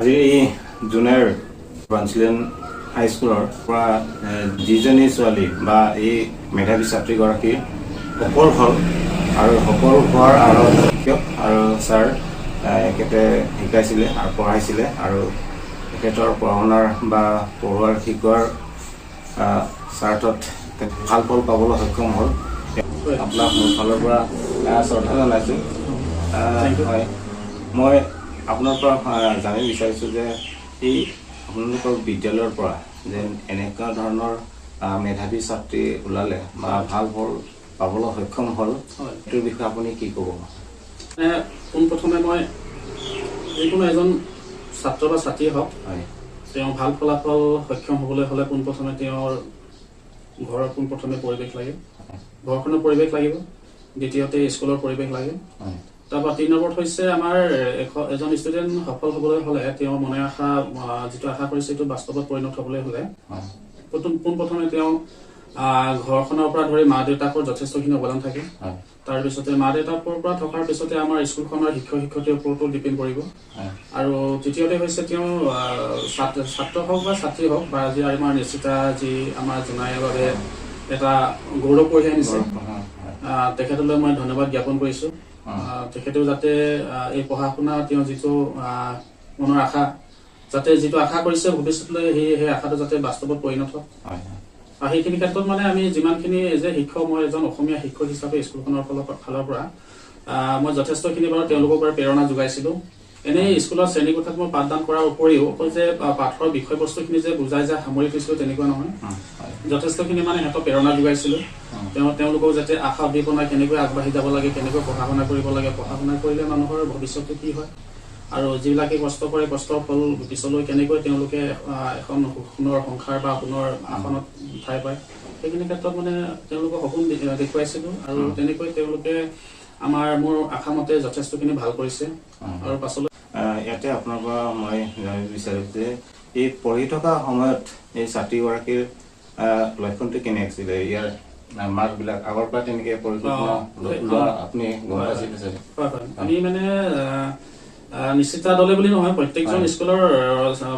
আজি এই জুনিয়ৰ ব্ৰাঞ্চলেন হাইস্কুলৰ পৰা যিজনী ছোৱালী বা এই মেধাৱী ছাত্ৰীগৰাকীৰ সফল হ'ল আৰু সফল হোৱাৰ আঁৰত শিক্ষক আৰু ছাৰ এখেতে শিকাইছিলে আৰু পঢ়াইছিলে আৰু তেখেতৰ পঢ়া শুনাৰ বা পঢ়োৱাৰ শিকোৱাৰ স্বাৰ্থত ভাল ফল পাবলৈ সক্ষম হ'ল। আপোনাক মোৰ ফালৰ পৰা শ্ৰদ্ধা জনাইছোঁ। হয়, মই আপোনাৰ পৰা জানিব বিচাৰিছোঁ যে এই আপোনালোকৰ বিদ্যালয়ৰ পৰা যেন এনেকুৱা ধৰণৰ মেধাৱী ছাত্ৰী ওলালে বা ভাল ফল পাবলৈ সক্ষম হ'ল, এইটোৰ বিষয়ে আপুনি কি ক'ব? পোনপ্ৰথমে মই যিকোনো এজন ছাত্ৰ বা ছাত্ৰী হওক, তেওঁ ভাল ফলাফল সক্ষম হ'বলৈ হ'লে পোনপ্ৰথমে তেওঁৰ ঘৰৰ পোনপ্ৰথমে পৰিৱেশ লাগে, ঘৰখনৰ পৰিৱেশ লাগিব, দ্বিতীয়তে স্কুলৰ পৰিৱেশ লাগে। তাৰপৰা ৩ নম্বৰত হৈছে আমাৰ এজন ষ্টুডেণ্ট সফল হ'বলৈ হ'লে তেওঁ মনে আশা যিটো আশা কৰিছে সেইটো বাস্তৱত পৰিণত হ'বলৈ হ'লে পোনপ্ৰথমে তেওঁ ঘৰখনৰ পৰা ধৰি মা দেউতাকৰ যথেষ্টখিনি অৱদান থাকে। তাৰপিছতে মা দেউতাকৰ পৰা থকাৰ পিছতে আমাৰ স্কুলখনৰ শিক্ষক শিক্ষয়িত্ৰীৰ ওপৰতো ডিপেণ্ড কৰিব। আৰু তৃতীয়তে হৈছে তেওঁ ছাত্ৰ হওক বা ছাত্ৰী হওক বা আজি আমাৰ নিশ্চিতা যি আমাৰ জোনাইৰ বাবে এটা গৌৰৱ কঢ়িয়াই আনিছে, তেখেতলৈ মই ধন্যবাদ জ্ঞাপন কৰিছোঁ। তেখেতেও যাতে এই পঢ়া শুনা তেওঁ যিটো মনৰ আশা যাতে যিটো আশা কৰিছে ভৱিষ্যতলৈ সেই আশাটো যাতে বাস্তৱত পৰিণত হওক। আৰু সেইখিনি ক্ষেত্ৰত মানে আমি যিমানখিনি যে শিক্ষক, মই এজন অসমীয়া শিক্ষক হিচাপে স্কুলখনৰ ফালৰ পৰা মই যথেষ্টখিনি বাৰু তেওঁলোকৰ পৰা প্ৰেৰণা যোগাইছিলোঁ। এনেই স্কুলত শ্ৰেণীকোঠাত মই পাঠদান কৰাৰ উপৰিও অকল যে পাঠৰ বিষয়বস্তুখিনি যে বুজাই যে সামৰি থৈছিলোঁ তেনেকুৱা নহয়, যথেষ্টখিনি মানে সিহঁতক প্ৰেৰণা যোগাইছিলোঁ। তেওঁলোকক যাতে আশা উদ্দীপনা কেনেকৈ আগবাঢ়ি যাব লাগে, কেনেকৈ পঢ়া শুনা কৰিব লাগে, পঢ়া শুনা কৰিলে মানুহৰ ভৱিষ্যতটো কি হয় আৰু যিবিলাকে কষ্ট কৰে কষ্টৰ ফল পিছলৈ কেনেকৈ তেওঁলোকে এখন সোণৰ সংসাৰ বা সোণৰ আসনত ঠাই পায়, সেইখিনি ক্ষেত্ৰত মানে তেওঁলোকক সপোন দেখুৱাইছিলোঁ। আৰু তেনেকৈ তেওঁলোকে মোৰ আশামতে যথেষ্টখিনি ভাল কৰিছে। আৰু পাছলৈ ইয়াতে আপোনাৰ পৰা মই জানিব বিচাৰিম যে এই পঢ়ি থকা সময়ত এই ছাত্ৰীগৰাকীৰ লক্ষণটো কেনে আছিলে? ইয়াৰ মাৰ্কবিলাক আগৰ পৰা তেনেকৈ পৰিকল্পনা লোৱা আপুনি গম পাইছিলে চাগে? হয়, আমি মানে নিশ্চিতা দলে বুলি নহয়, প্ৰত্যেকজন স্কুলৰ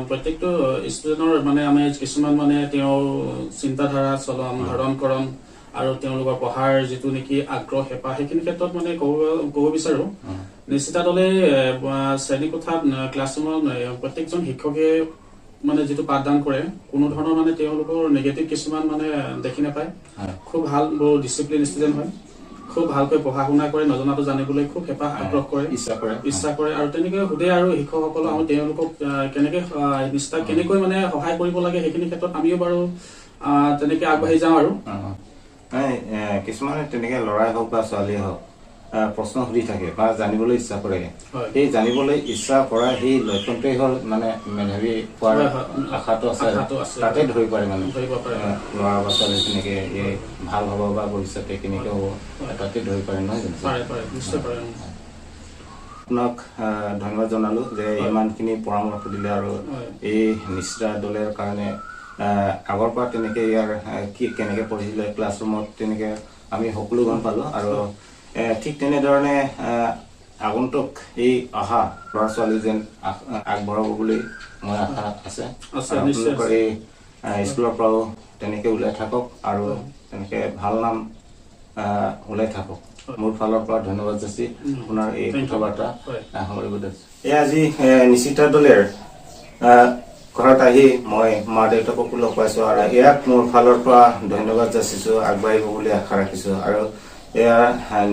প্ৰত্যেকটো ষ্টুডেণ্টৰ মানে আমি কিছুমান মানে তেওঁৰ চিন্তাধাৰা, চলন ধৰণ-কৰণ আৰু তেওঁলোকৰ পঢ়াৰ যিটো নেকি আগ্ৰহ হেঁপাহ, সেইখিনি ক্ষেত্ৰত মানে ক'ব বিচাৰোঁ। নিশ্চিতা দলে শ্ৰেণীকোঠাত ক্লাছৰুমত প্ৰত্যেকজন শিক্ষকে মানে যিটো পাঠদান কৰে কোনো ধৰণৰ মানে তেওঁলোকৰ নিগেটিভ কিছুমান মানে দেখি নাপায়। খুব ভাল, বৰ ডিচিপ্লিন ষ্টুডেণ্ট হয়, খুব ভালকৈ পঢ়া শুনা কৰে, নজনাটো জানিবলৈ খুব হেঁপাহ আগ্ৰহ কৰে, ইচ্ছা কৰে। আৰু তেনেকৈ সোধে আৰু শিক্ষকসকলক আমি তেওঁলোকক কেনেকৈ মানে সহায় কৰিব লাগে সেইখিনি ক্ষেত্ৰত আমিও বাৰু তেনেকৈ আগবাঢ়ি যাওঁ। আৰু কিছুমানে তেনেকৈ ল'ৰাই হওক বা ছোৱালীয়ে হওক প্ৰশ্ন সুধি থাকে বা জানিবলৈ ইচ্ছা কৰে। সেই জানিবলৈ ইচ্ছা কৰা সেই লক্ষণটোৱেই হ'ল মানে মেধাৱী হোৱাৰ আশাটো আছে, তাতে ধৰি পাৰে মানে ল'ৰা বা ছোৱালী তেনেকৈ এই ভাল হ'ব বা ভৱিষ্যতে কেনেকৈ হ'ব তাতে ধৰি পাৰে, নহয় জানো? আপোনাক ধন্যবাদ জনালোঁ যে ইমানখিনি পৰামৰ্শ দিলে আৰু এই নিশ্চিতা দলৰ কাৰণে আগৰ পৰা তেনেকৈ ইয়াৰ কেনেকৈ পঢ়িছিলে ক্লাছৰুমত তেনেকৈ আমি সকলো গম পালোঁ। আৰু ঠিক তেনেধৰণে আগন্তুক এই অহা ল'ৰা ছোৱালী যেন আগবঢ়াব বুলি মই আশা আছে। আপোনালোকৰ এই স্কুলৰ পৰাও তেনেকৈ ওলাই থাকক আৰু তেনেকৈ ভাল নাম ওলাই থাকক। মোৰ ফালৰ পৰা ধন্যবাদ যাচি আপোনাৰ এই কথা বাৰ্তা সামৰিব দিছোঁ। এই আজি নিশ্চিতা দলেৰ ঘৰত আহি মই মা দেউতাককো লগ পাইছোঁ আৰু ইয়াক মোৰ ফালৰ পৰা ধন্যবাদ যাচিছোঁ, আগবাঢ়িব বুলি আশা ৰাখিছোঁ। আৰু এয়া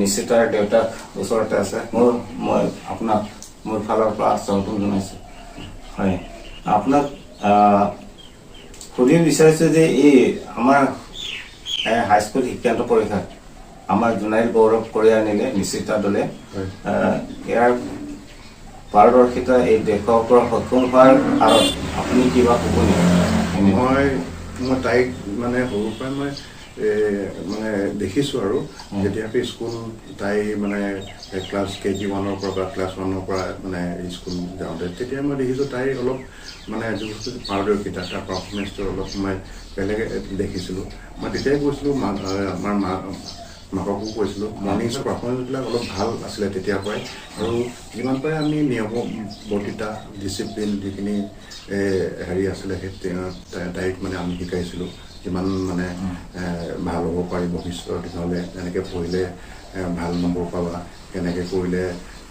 নিশ্চিতাৰ দেউতাক ওচৰতে আছে, মই আপোনাক মোৰ ফালৰ পৰা শ্ৰদ্ধা জনাইছোঁ। হয়, আপোনাক সুধিব বিচাৰিছোঁ যে এই আমাৰ হাইস্কুল শিক্ষান্ত পৰীক্ষাত আমাৰ জোনাইৰ গৌৰৱ কঢ়িয়াই আনিলে নিশ্চিতা দলে। ইয়াৰ পাৰদৰ্শিতা এই দেশৰ পৰা সক্ষম হোৱাৰ আঁৰত আপুনি কিবা ক'ব নেকি? মই তাইক মানে সৰুৰ পৰাই মই মানে দেখিছোঁ আৰু যেতিয়াকৈ স্কুল তাই মানে ক্লাছ KG1 পৰা বা ক্লাছ 1 পৰা মানে স্কুল যাওঁতে তেতিয়া মই দেখিছোঁ তাই অলপ মানে যিটো পাৰদৰ্শিতা তাৰ পাৰফৰ্মেঞ্চটো অলপ মই বেলেগ দেখিছিলোঁ। মই তেতিয়াই কৈছিলোঁ আমাৰ মাককো কৈছিলোঁ মৰ্ণিংছৰ পাৰফৰ্মেঞ্চবিলাক অলপ ভাল আছিলে তেতিয়াৰ পৰাই আৰু যিমান পাৰে আমি নিয়মবৰ্তিতা ডিচিপ্লিন যিখিনি হেৰি আছিলে সেই তাইক মানে আমি শিকাইছিলোঁ যিমান মানে ভাল হ'ব পাৰি ভৱিষ্যতৰ দিনলৈ এনেকৈ পঢ়িলে ভাল নম্বৰ পাবা কেনেকৈ কৰিলে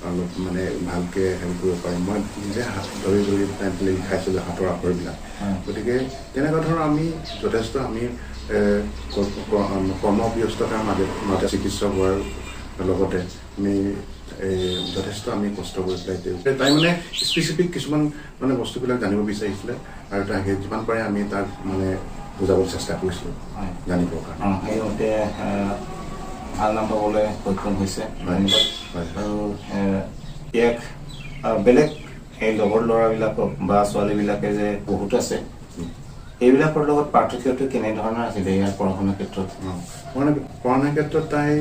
অলপ মানে ভালকৈ হেৰি কৰিব পাৰিম মই নিজে হাত ধৰি ধৰি লিখাইছিলোঁ হাতৰ আখৰবিলাক গতিকে তেনেকুৱা ধৰণৰ আমি যথেষ্ট আমি কৰ্মব্যস্ততাৰ মাজে চিকিৎসক হোৱাৰ লগতে আমি যথেষ্ট আমি কষ্ট কৰি পেলাই তাই মানে স্পেচিফিক কিছুমান মানে বস্তুবিলাক জানিব বিচাৰিছিলে আৰু তাক যিমান পাৰে আমি তাক মানে বুজাবলৈ চেষ্টা কৰিছিলোঁ জানিবৰ কাৰণে সেইমতে ভাল নাম পাবলৈ সক্ষম হৈছে ধন্যবাদ আৰু ইয়াক বেলেগ এই লগৰ ল'ৰাবিলাকক বা ছোৱালীবিলাকে যে বহুত আছে এইবিলাকৰ লগত পাৰ্থক্যটো কেনেধৰণৰ আছিলে ইয়াৰ পঢ়া শুনাৰ ক্ষেত্ৰত মানে পঢ়া শুনাৰ ক্ষেত্ৰত তাই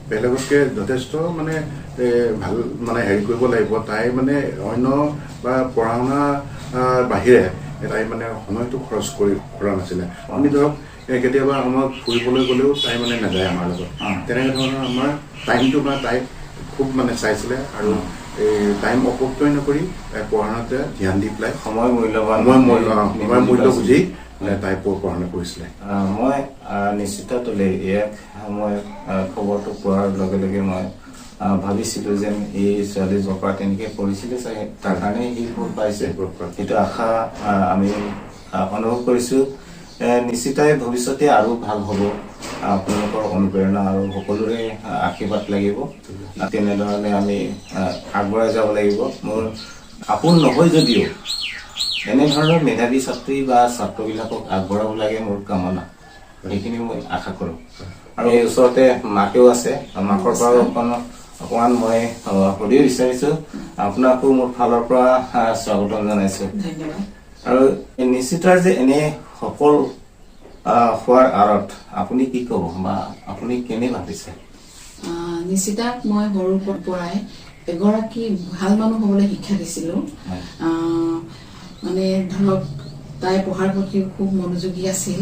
বেলেগতকৈ যথেষ্ট মানে ভাল মানে হেৰি কৰিব লাগিব তাই মানে অন্য বা পঢ়া শুনা বাহিৰে তাই মানে সময়টো খৰচ কৰা নাছিলে আমি ধৰক কেতিয়াবা আমাক ফুৰিবলৈ গ'লেও তাই মানে নাযায় আমাৰ লগত তেনেকৈ ধৰণৰ আমাৰ টাইমটো বা তাই খুব মানে চাইছিলে আৰু টাইম অপব্যয় নকৰি তাই পঢ়া শুনাতে ধ্যান দি পেলাই সময় মূল্যৱান সময় মূল্য বুজি তাই পঢ়া শুনা কৰিছিলে মই নিশ্চিত তোলে ইয়াক মই খবৰটো পোৱাৰ লগে লগে মই ভাবিছিলোঁ যেন এই ছোৱালী জপা তেনেকৈ পঢ়িছিলে চাগে তাৰ কাৰণে সি ভোট পাইছে সেইটো আশা আমি অনুভৱ কৰিছোঁ নিশ্চিতভাৱে ভৱিষ্যতে আৰু ভাল হ'ব আপোনালোকৰ অনুপ্ৰেৰণা আৰু সকলোৰে আশীৰ্বাদ লাগিব তেনেধৰণে আমি আগবঢ়াই যাব লাগিব মোৰ আপোন নহয় যদিও এনেধৰণৰ মেধাৱী ছাত্ৰী বা ছাত্ৰবিলাকক আগবঢ়াব লাগে মোৰ কামনা সেইখিনি মই আশা কৰোঁ আৰু এই ওচৰতে মাকেও আছে মাকৰ পৰাও অকণমান মই সুধিব বিচাৰিছোঁ আপোনাকো মোৰ ফালৰ পৰা স্বাগতম জনাইছোঁ আৰু নিশ্চিতৰ যে এনে সফল হোৱাৰ আঁৰত আপুনি কি ক'ব বা আপুনি কেনে ভাবিছে নিশ্চিতাক মই সৰুৰ পৰাই এগৰাকী ভাল মানুহ হ'বলৈ শিক্ষা দিছিলোঁ মানে ধৰক তাই পঢ়াৰ প্ৰতি খুব মনোযোগী আছিল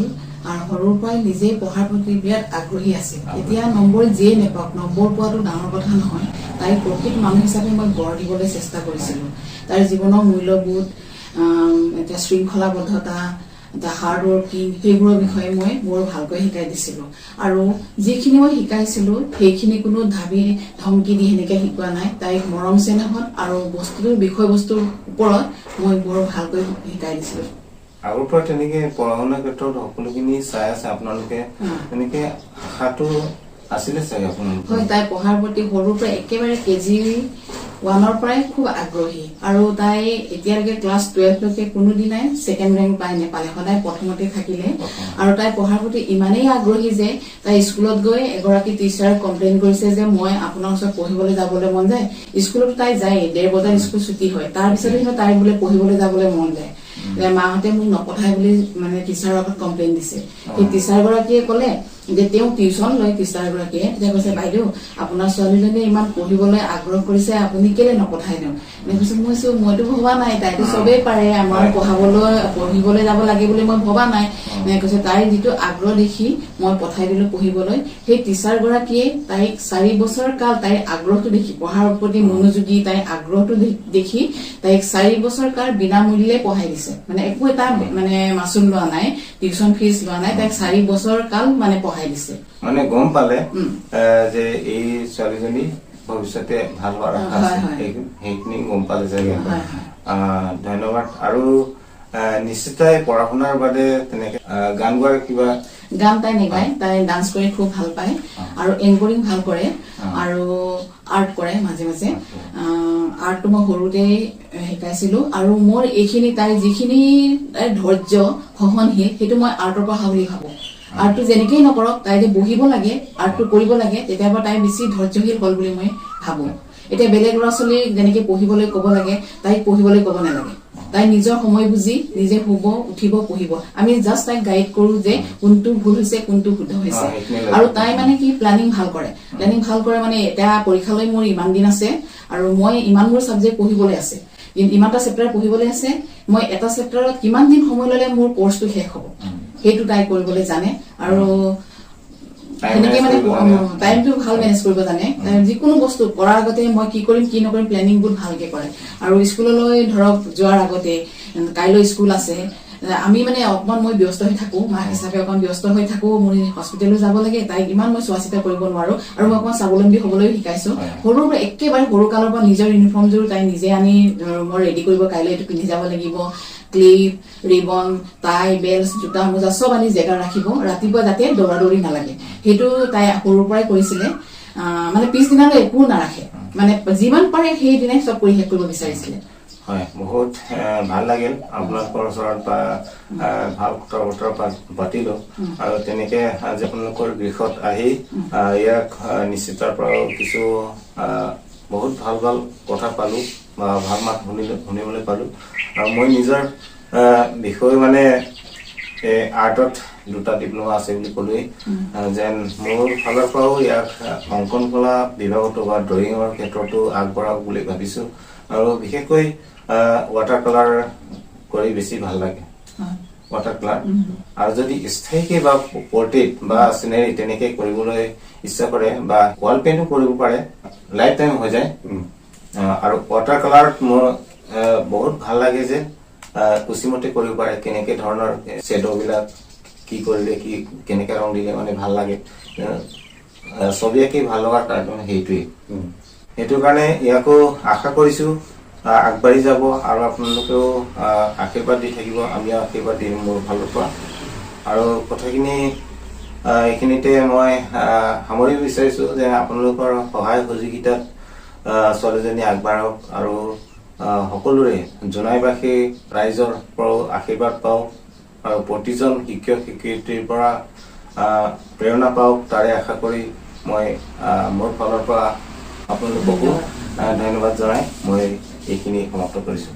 আৰু সৰুৰ পৰাই নিজেই পঢ়াৰ প্ৰতি বিৰাট আগ্ৰহী আছিল এতিয়া নম্বৰ যিয়েই নাপাওক নম্বৰ পোৱাটো ডাঙৰ কথা নহয় তাইক প্ৰকৃত মানুহ হিচাপে মই গঢ় দিবলৈ চেষ্টা কৰিছিলোঁ তাইৰ জীৱনৰ মূল্যবোধ এতিয়া শৃংখলাবদ্ধতা হাৰ্ড ৱৰ্কিং সেইবোৰৰ বিষয়ে মই বৰ ভালকৈ শিকাই দিছিলোঁ আৰু যিখিনি মই শিকাইছিলোঁ সেইখিনি কোনো ধাবি ধমকি দি সেনেকৈ শিকোৱা নাই তাইক মৰম চেনেহত আৰু বস্তুটোৰ বিষয়বস্তুৰ ওপৰত মই বৰ ভালকৈ শিকাই দিছিলোঁ আগৰ পৰা তেনেকে পঢ়া শুনাৰ ক্ষেত্ৰত সকলোখিনি চাই আছে আপোনালোকে তেনেকে আশাটো আছিলে চাগে আপোনালোকে হয় তাই পঢ়াৰ প্ৰতি সৰুৰ পৰা একেবাৰে KG 1 পৰাই খুব আগ্ৰহী আৰু তাই এতিয়ালৈকে ক্লাছ 12লৈকে কোনোদিনাই ছেকেণ্ড ৰেংক পাই নাপালে সদায় প্ৰথমতে থাকিলে আৰু তাই পঢ়াৰ প্ৰতি ইমানেই আগ্ৰহী যে তাই স্কুলত গৈ এগৰাকী টিচাৰক কমপ্লেইন কৰিছে যে মই আপোনাৰ ওচৰত পঢ়িবলৈ যাবলৈ মন যায় স্কুলত তাই যায় 1:30 বজাত স্কুল ছুটি হয় তাৰপিছতে তাই বোলে পঢ়িবলৈ যাবলৈ মন যায় মাহঁতে মোক নপঠাই বুলি মানে টিচাৰৰ আগত কমপ্লেইন দিছে সেই টিচাৰগৰাকীয়ে ক'লে যে তেওঁ টিউচন লয় টিচাৰগৰাকীয়ে তেতিয়া কৈছে বাইদেউ আপোনাৰ ছোৱালীজনীয়ে ইমান পঢ়িবলৈ আগ্ৰহ কৰিছে আপুনি কেলে নপঠাই দিওঁ কৈছে মইতো ভবা নাই তাইতো চবেই পাৰে আমাৰ পঢ়িবলৈ যাব লাগে বুলি মই ভবা নাই কৈছে তাইৰ যিটো আগ্ৰহ দেখি মই পঠাই দিলোঁ পঢ়িবলৈ সেই টিচাৰগৰাকীয়ে তাইক 4 বছৰ কাল তাইৰ আগ্ৰহটো দেখি পঢ়াৰ প্ৰতি মনোযোগী তাইৰ আগ্ৰহটো দেখি তাইক 4 বছৰ কাল বিনামূল্যে পঢ়াই দিছে মানে একো এটা মানে মাচুল লোৱা নাই টিউচন ফিজ লোৱা নাই তাইক 4 বছৰ কাল মানে পঢ়াই দিছে মানে গম পালে যে এই ছোৱালীজনী ভৱিষ্যতে ভাল হোৱাৰ আশা আছে সেইখিনি গম পালে চাগে ধন্যবাদ আৰু নিশ্চিতভাৱে পঢ়া শুনাৰ বাদে তেনেকে গান গোৱাৰ কিবা গান তাই নেগায় তাই ডান্স কৰি খুব ভাল পায় আৰু এংকৰিং ভাল কৰে আৰু আৰ্ট কৰে মাজে মাজে আৰ্টটো মই সৰুতে শিকাইছিলোঁ আৰু মোৰ এইখিনি তাই যিখিনি তাইৰ ধৈৰ্য সহনশীল সেইটো মই আৰ্টৰ পৰা বুলি ভাবোঁ আৰ্টটো যেনেকেই নকৰক তাই যে বহিব লাগে আৰ্টটো কৰিব লাগে তেতিয়াৰ পৰা তাই বেছি ধৈৰ্যশীল হ'ল বুলি মই ভাবোঁ এতিয়া বেলেগ ল'ৰা ছোৱালীক যেনেকে পঢ়িবলৈ ক'ব লাগে তাইক পঢ়িবলৈ ক'ব নালাগে তাই নিজৰ সময় বুজি নিজে শুব উঠিব পঢ়িব আমি জাষ্ট তাইক গাইড কৰোঁ যে কোনটো ভুল হৈছে কোনটো শুদ্ধ হৈছে আৰু তাই মানে কি প্লেনিং ভাল কৰে মানে এতিয়া পৰীক্ষালৈ মোৰ ইমান দিন আছে আৰু মই ইমানবোৰ ছাবজেক্ট পঢ়িবলৈ আছে ইমানটা চেপ্টাৰ পঢ়িবলৈ আছে মই এটা চেপ্টাৰত কিমান দিন সময় ল'লে মোৰ কোৰ্চটো শেষ হ'ব সেইটো তাই কৰিবলৈ জানে আৰু সেনেকে মানে টাইমটো ভাল মেনেজ কৰিব জানে যিকোনো বস্তু কৰাৰ আগতে মই কি কৰিম কি নকৰিম প্লেনিং বহুত ভালকে কৰে আৰু স্কুললৈ ধৰক যোৱাৰ আগতে কাইলৈ স্কুল আছে আমি মানে অকমান মই ব্যস্ত হৈ থাকো মাক হিচাপে অকমান ব্যস্ত হৈ থাকো মই হস্পিটেলো যাব লাগে তাইক ইমান মই চোৱা চিতা কৰিব নোৱাৰো আৰু মই অকমান স্বাৱলম্বী হবলৈ শিকাইছো সৰুৰ পৰা একেবাৰে সৰু কালৰ পৰা নিজৰ ইউনিফৰ্মযোৰ তাই নিজে আনি মই ৰেডি কৰিব কাইলৈ এইটো পিন্ধি যাব লাগিব ক্লিপ ৰিবন টাই বেল্ট জোতা মোজা চব আনি জেগা ৰাখিব ৰাতিপুৱা যাতে দৌৰা দৌৰি নালাগে সেইটো তাই সৰুৰ পৰাই কৰিছিলে মানে পিছদিনালৈ একো নাৰাখে মানে যিমান পাৰে সেইদিনাই চব কৰি শেষ কৰিব বিচাৰিছিলে হয় বহুত ভাল লাগিল আপোনালোকৰ ওচৰত বা ভাল কথা বতৰা পাতিলো আৰু তেনেকে আজি আপোনালোকৰ গৃহত আহি ইয়াক নিশ্চিতৰ পৰাও কিছু বহুত ভাল ভাল কথা পালো বা ভাল মাত শুনিবলৈ পালো আৰু মই নিজৰ বিষয় মানে আৰ্টত 2টা ডিপ্লোমা আছে বুলি ক'লোৱেই যেন মোৰ ফালৰ পৰাও ইয়াক অংকন কলা বিভাগতো বা ড্ৰয়িঙৰ ক্ষেত্ৰতো আগবঢ়াওক বুলি ভাবিছো আৰু বিশেষকৈ ৱাটাৰ কালাৰ কৰি বেছি ভাল লাগে ৱাটাৰ কালাৰ আৰু যদি স্থায়ীকে বা পোৰ্ট্ৰেইট বা চিনাৰী তেনেকে কৰিবলৈ ইচ্ছা কৰে বা ৱাল পেইণ্টো কৰিব পাৰে লাইফ টাইম হৈ যায় আৰু ৱাটাৰ কালাৰত মোৰ বহুত ভাল লাগে যে কুচিমতে কৰিব পাৰে কেনেকে ধৰণৰ শ্বেডো বিলাক কি কৰিলে কি কেনেকে ৰং দিলে মানে ভাল লাগে ছবি আঁকি ভাল লগাৰ কাৰণ সেইটো কাৰণে ইয়াকো আশা কৰিছো আগবাঢ়ি যাব আৰু আপোনালোকেও আশীৰ্বাদ দি থাকিব আমিও আশীৰ্বাদ দিম মোৰ ফালৰ পৰা আৰু কথাখিনি এইখিনিতে মই সামৰিব বিচাৰিছো যে আপোনালোকৰ সহায় সহযোগিতাত ছোৱালীজনী আগবাঢ়ক আৰু সকলোৰে জোনাইবাসী ৰাইজৰ পৰাও আশীৰ্বাদ পাওক আৰু প্ৰতিজন শিক্ষক শিক্ষয়িত্ৰীৰ পৰা প্ৰেৰণা পাওক তাৰে আশা কৰি মই মোৰ ফালৰ পৰা আপোনালোককো ধন্যবাদ জনাই মই এইখিনি সমাপ্ত কৰিছো